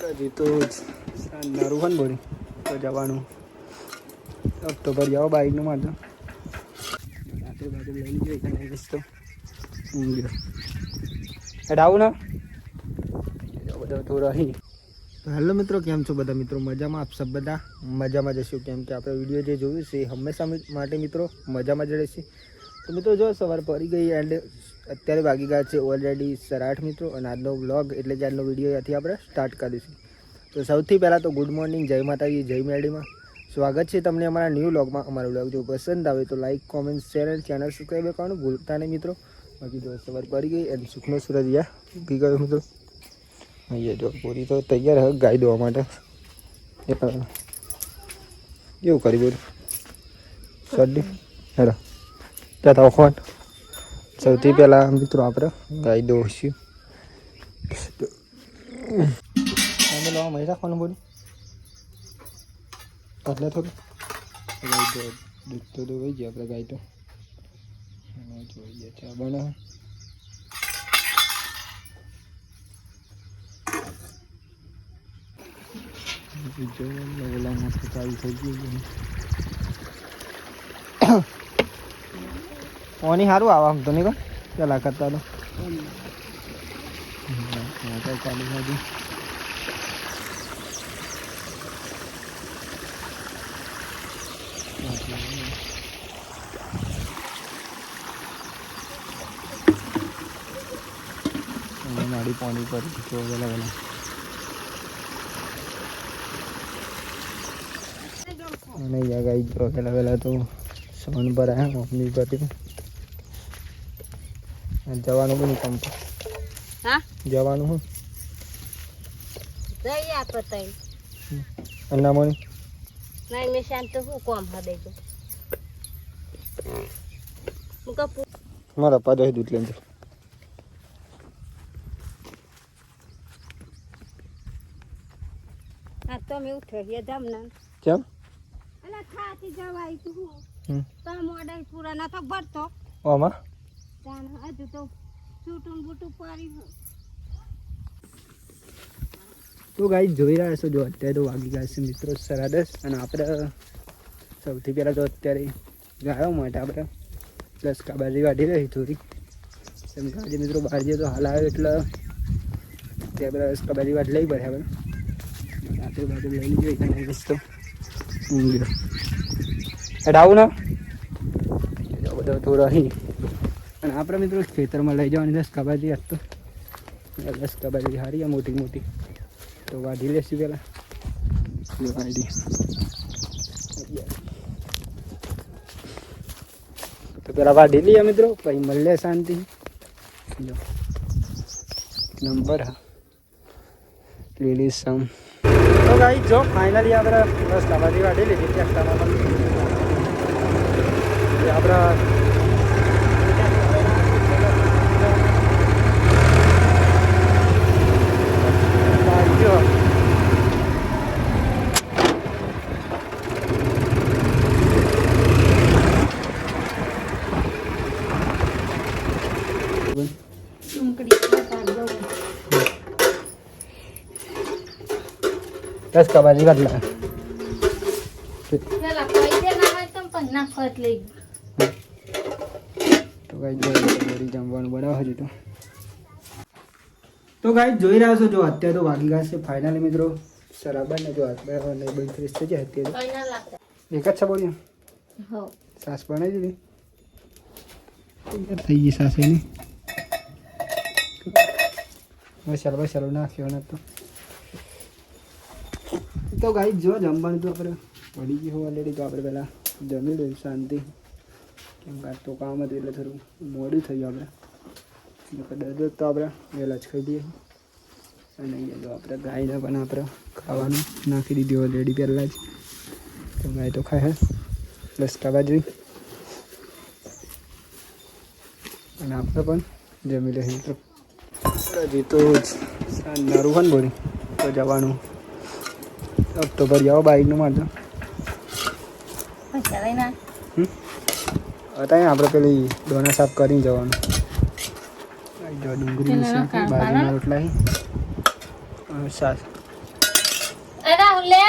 હજી તો નારું હોય ને બોરી તો જવાનું ઓક્ટોબર જાઓ બાઇકનું મારતો રાત્રે બાજુ લઈ લીધો તો ઊંઘ્યો હેડ આવું ને બધા થોડા અહીં. તો હેલો મિત્રો, કેમ છો બધા મિત્રો? મજામાં? આપ સબ બધા મજામાં જશું, કેમ કે આપણે વિડીયો જે જોયું છે એ હંમેશા માટે મિત્રો મજામાં જ રહેશે. તો મિત્રો જો સવાર પડી ગઈ એન્ડ અત્યારે વાગી ગયા છે ઓલરેડી 8:30 મિત્રો, અને આજનો વ્લોગ એટલે કે આજનો વિડીયો ત્યાંથી આપણે સ્ટાર્ટ કરીશું. તો સૌથી પહેલાં તો ગુડ મોર્નિંગ, જય માતાજી, જય મેરડીમાં. સ્વાગત છે તમને અમારા ન્યૂ વ્લોગમાં. અમારો વ્લોગ જો પસંદ આવે તો લાઇક, કોમેન્ટ, શેર અને ચેનલ સબસ્ક્રાઈબ કરવાનું ભૂલતા નહીં મિત્રો. બાકી જો સવાર પડી ગઈ અને સુખનો સૂરજ ઉગી ગયો મિત્રો. અહીંયા જો પૂરી તો તૈયાર હવે ગાય દોવા માટે. એ પણ કેવું કરી બોલ શરદી હેલો ત્યાં ઓખવાન. સૌથી પહેલાં મિત્રો આપણે ગાય દોઈશું. તમે લો મહી રાખવાનું બોલું એટલે થોડું ગાય દૂધ તો દોવાઈ ગયા આપણે. ગાય તો જોઈએ ચા બનાવે. ચાલુ થઈ ગયું ઓની સારું આવા આમ તો નહીં કહો પેલા કરતા તો ચાલુ થઈ મારી પાણી પર વેલા વેલા અને ગાઈ જો પેલા પહેલાં તો સોન પર આવ્યા મમ્મી પરથી જવાનું બી નહીં કમ્પ જવાનું હું અન્નામણી નહીં મેં શાંત તો શું કોમ હા દેજો મારા પપ્પા દહીં દૂધ લઈને હા તો મેં ઉઠે જમના કેમ એટલે ખાતી જવાય તું તો મોડા પૂરા ના તો ભરતો ઓમાં હજુ તો છૂટું બૂટું પડી. તો ગાઈ જોઈ રહ્યા છો જો અત્યારે તો વાગી ગયા છે મિત્રો 10:30, અને આપણે સૌથી પહેલાં તો અત્યારે ગાયો માટે આપણે 10 કાબાજી વાઢી રહી થોડી. કેમ કે આજે મિત્રો બહાર જઈએ તો હાલ આવ્યો એટલે ત્યાં બધા 10 કાબાજી વાઢ લઈ પડે આપણે. રાત્રે બાજુ લઈ લીધો એટલે રસ્તો ઊંઘ્યો હેડ આવું ને બધો થોડો અહીં. અને આપણે મિત્રો ખેતરમાં લઈ જવાની 10 કાબાજી આજ તો 10 કાબાજી હારી મોટી મોટી તો વાઢી લેશું પહેલાં. વાઢી તો પહેલાં વાઢી લઈએ મિત્રો, પછી મળે શાંતિ. જો નંબર હા લીલી સમ. તો ગાઈ જો ફાઇનલી આપણે 10 કાબાજી વાઢી લીધી ટ્રેક્ટરમાં આપણે. દસ કાબાજી વાટલા પેલા પૈસે ના હોય તો પણ ના ફત લઈ તો ગાઈ જમવાનું બનાવો હજી તો ગાઈ જોઈ રહ્યા છો જો અત્યારે તો વાગી ગયા છે ફાઇનલી મિત્રો બરાબર ને જો હાથ બંધ ફ્રેશ થઈ જાય અત્યારે એક જ છે બોલ્યું સાસ બનાવી દીધી થઈ ગઈ સાસ એની મસાલો નાખ્યો ને તો ગાઈ જો જમવાનું તો આપણે પડી ગયું ઓલરેડી. તો આપણે પહેલાં જમી લઈએ શાંતિ, કેમ કે તો કામ હતું એટલે થોડું મોડું થયું આપણે. દરરોજ તો આપણે વહેલા જ ખાઈ દઈએ. અને અહીંયા જો આપણે ગાયને પણ આપણે ખાવાનું નાખી દીધું ઓલરેડી પહેલાં જ. તો ગાય તો ખાય 10 કાબાજી, અને આપણે પણ જમી લઈએ. તો હજી તો નારું હોય ને બોરી તો જવાનું ઓક્ટોબર જાઓ બાઇકનું મારતો. હતા આપણે પેલી દોના સાફ કરીને જવાનું. જો ડુંગળી બાજરીના રોટલા સાસ રાહુલ લે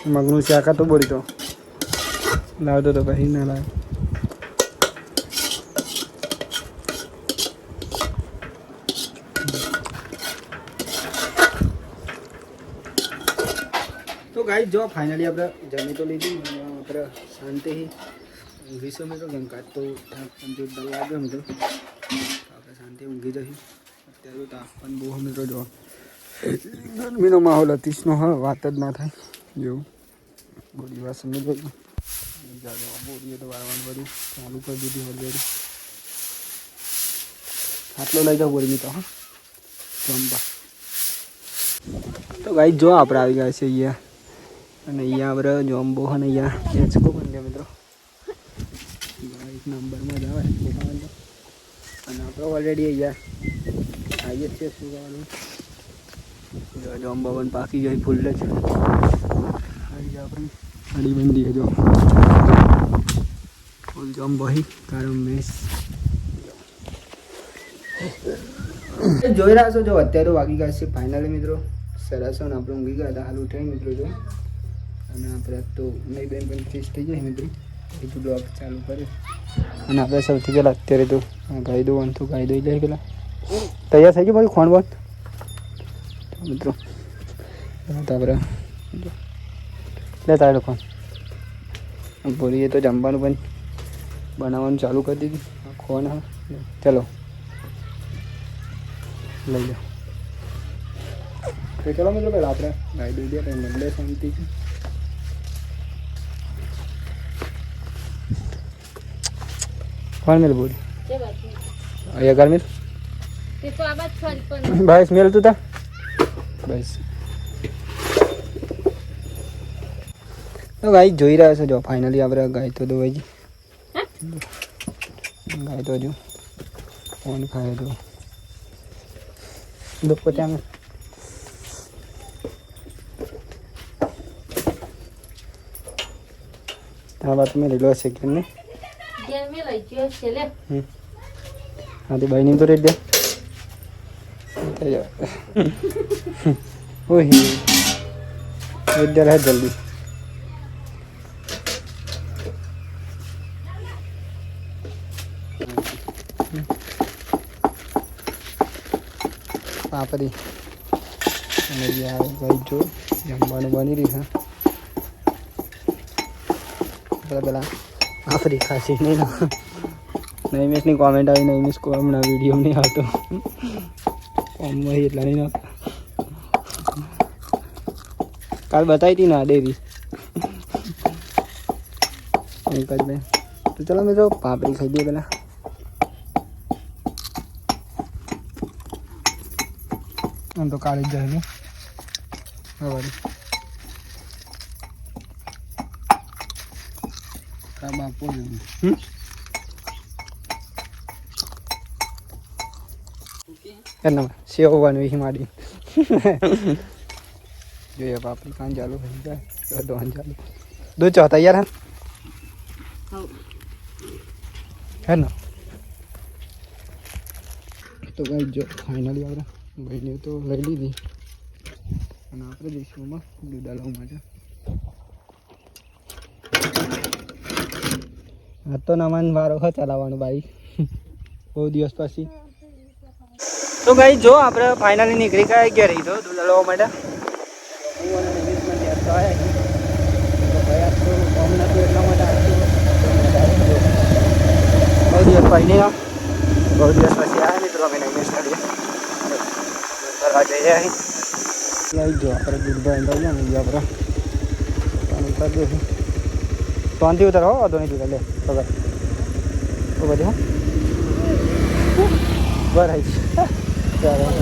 મગનું શાક હતું બોરી તો લાવતો તો પછી ના લાવ. તો ગાઈસ જો ફાઇનલી આપણે જમી તો લીધી આપણે શાંતિથી ઊંઘીશું મિત્રો કેમ કાં તો જોરદાર લાગ્યો મિત્રો આપણે શાંતિ ઊંઘી જઈશું. અત્યારે તો તાપમાન બહુ મિત્રો જો ગરમીનો માહોલ અતિશનો હા વાત જ ના થાય જેવું બહુ દિવસ સમજ ગયું બોરીએ તો વારવાનું બધું ચાલુ કરી દીધી ઓલરેડી. આટલો લઈ જાઓ બોરી તો હા જમવા. તો ગાઈસ જો આપણે આવી ગયા છે અહીંયા અને અહીંયા આપણે જોમ્બો અને અહીંયા એચકો બની ગયા મિત્રો એક નંબરમાં જ આવે અને આપણે ઓલરેડી અહીંયા આવીએ છીએ શું કહેવાનું જો જોમ્બો પણ પાકી જાય ફૂલ જ આવી જાય આપણે અડી બંધી જો ફૂલ જોમ્બો કારમ મેસ જોઈ રહ્યા છો જો અત્યારે વાગી ગયા છે ફાઇનલી મિત્રો સરસ ને આપણે ઊંઘી ગયા હતા હાલ ઉઠાઈ મિત્રો જો અને આપણે તો નહીં બેન પણ ફ્રેશ થઈ જાય મિત્રો બીજું બ્લોગ ચાલુ કરે અને આપણે સૌથી પહેલાં અત્યારે તો ગાઈ દઉં તો ગાઈ દઈ જાય પહેલાં તૈયાર થઈ ગયું બધું ખોણ બોન મિત્રો તો આપણે લેતા લોકો બોલીએ તો જમવાનું પણ બનાવવાનું ચાલુ કરી દીધું ખોન હા ચલો લઈ જાઓ. તો ચલો મિત્રો પહેલાં આપણે ગાઈ દઈ દઈએ તો મંડે શાંતિ છે. કોણ મેલ બોલી અહીંયા ઘર મેલ બસ મેલ તું તા બસ. તો ગાય જોઈ રહ્યા છો જો ફાઇનલી આપણે ગાય તો દોવાઈ ગાય તો હજુ ફોન ખાય તો દુઃખ ત્યાં હા વાત મેં લીધો છે કે નહીં હા તે ભાઈ તો રેટ દે ઓહી વિદ્યા રહે જલ્દી પાપડી અને ભાઈ જો જમવાનું બની રહ્યું છે પેલા આફરી ખાસી નહીં ના નઈમેશની કોમેન્ટ આવી નઈમેશ કો હમણાં વિડીયો નહીં આવતો કોમમાં એટલા નહીં ના કાલ બતાવી હતી ના દેવી એક જ બે. તો ચલો મિત્રો પાપડી ખાઈ દઈએ પેલા આમ તો કાઢી જ જાય ને હવે બાપો એના સેવવાનું એ માડી જોઈએ પાપડી કાન ચાલુ થઈ જાય દોન ચાલુ દૂધ ચો તૈયાર હે ને. તો કઈ જો ફાઇનલી આપણે ભાઈને તો લઈ લીધી અને આપણે જઈશું એમાં દૂધ લાવવા માટે. આ તો નમાન વારો હ ચલાવવાનું ભાઈ બહુ દિવસ પછી. તો ભાઈ જો આપણે ફાઇનલી નીકળી ગયા ગયા રહી તો દૂધ લાવવા માટે બહુ દિવસ પછી નહીં બહુ દિવસ પછી આવ્યા મિત્રો અમે નહીં કરીએ કરવા જઈએ અહીં જો આપણે દૂધ ભાઈ લઈ ને આપણે કરી દઈશું શાંતિ ઉતાર હો વાંધો નહીં તું લે પગાર તો બધું બરાબર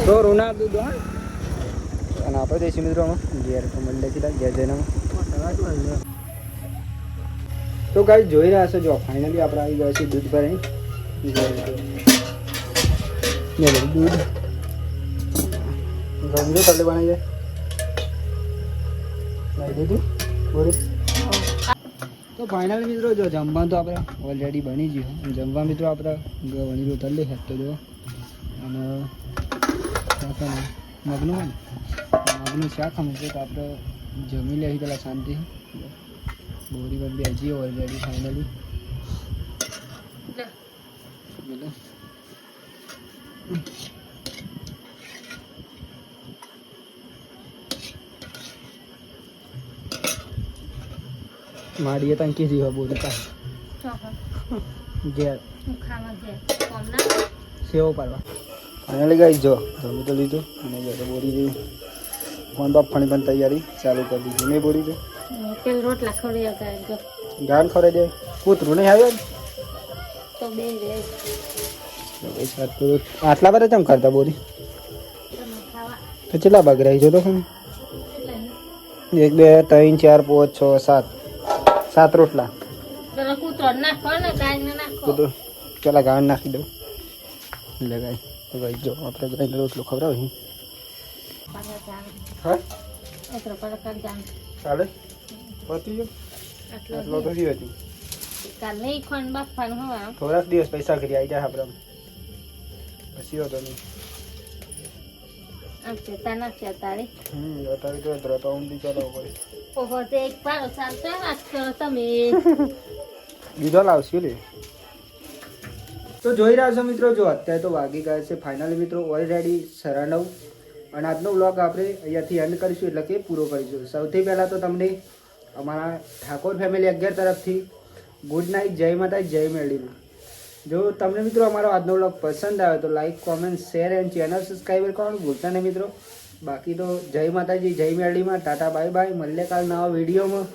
તો રોના દૂધ હા અને આપણે જઈશું મિત્રોમાં ઘેર તો મળે કીધા ઘેર જઈને તો કાંઈ જોઈ રહ્યા છો જો ફાઇનલી આપણે આવી ગયા છીએ દૂધ ભરાઈ દૂધ ગંજો તરલે બનાવી જાય લઈ દીધું બોરી તો ફાઇનલ મિત્રો જો જમવાનું તો આપણે ઓલરેડી બની ગયું. જમવા મિત્રો આપણે વણી રોટલી લે તો જો અને મગનું હોય ને મગનું શાક મૂકે તો આપણે જમી લઈએ પેલા શાંતિ. બોરી બંધ બેસી ઓલરેડી ફાઇનલી. માડીએ તને કીધી હોય બોરી પાસે ઘેર સેવો પાડવા. ફાઇનલી ગાઈસ જો જમી તો લીધું અને જો બોરી જેવી ફોન બાફવાની પણ તૈયારી ચાલુ કરી દીધી. મેં બોરી છે રોટલા ખવડાવી ગાન ખવડાવી દે. કૂતરું નહીં આવ્યો તો બે આટલા બધા ચમ કરતા બોરી તો કેટલા ભાગ રહી જો તો ખરી 1 2 3 4 5 6 7 રોટલા. કૂતરો પેલા ગાણ નાખી દઉં એટલે ગાય તો ગાય જો આપણે ગાયને રોટલો ખવડાવી. હા ચાલે પતી ગયો આટલો તો થયું હતું. થોડાક દિવસ પૈસા કરી આવી જાય આપણે પછી હોતો નહીં. અત્યારે તો ઊંધી ચલાવવું પડે. બીજો લાવશું લે. તો જોઈ રહ્યા છો મિત્રો જો અત્યારે તો વાગી ગયા છે ફાઇનલી મિત્રો ઓલરેડી 9:30 અને આજનો વ્લોગ આપણે અહીંયાથી એન્ડ કરીશું એટલે કે પૂરો કરીશું. સૌથી પહેલાં તો તમને અમારા ઠાકોર ફેમિલી 11 તરફથી ગુડ નાઇટ, જય માતા, જય મેરડીમાં. જો તમને મિત્રો અમારો આજનો વ્લોગ પસંદ આવે તો like, comment, share and channel subscriber કરવાનું ભૂલતા નહીં મિત્રો. બાકી તો જય માતાજી, જય મેરડીમાં, ટાટા બાય બાય. મળીએ કાલ નવા વિડીયોમાં.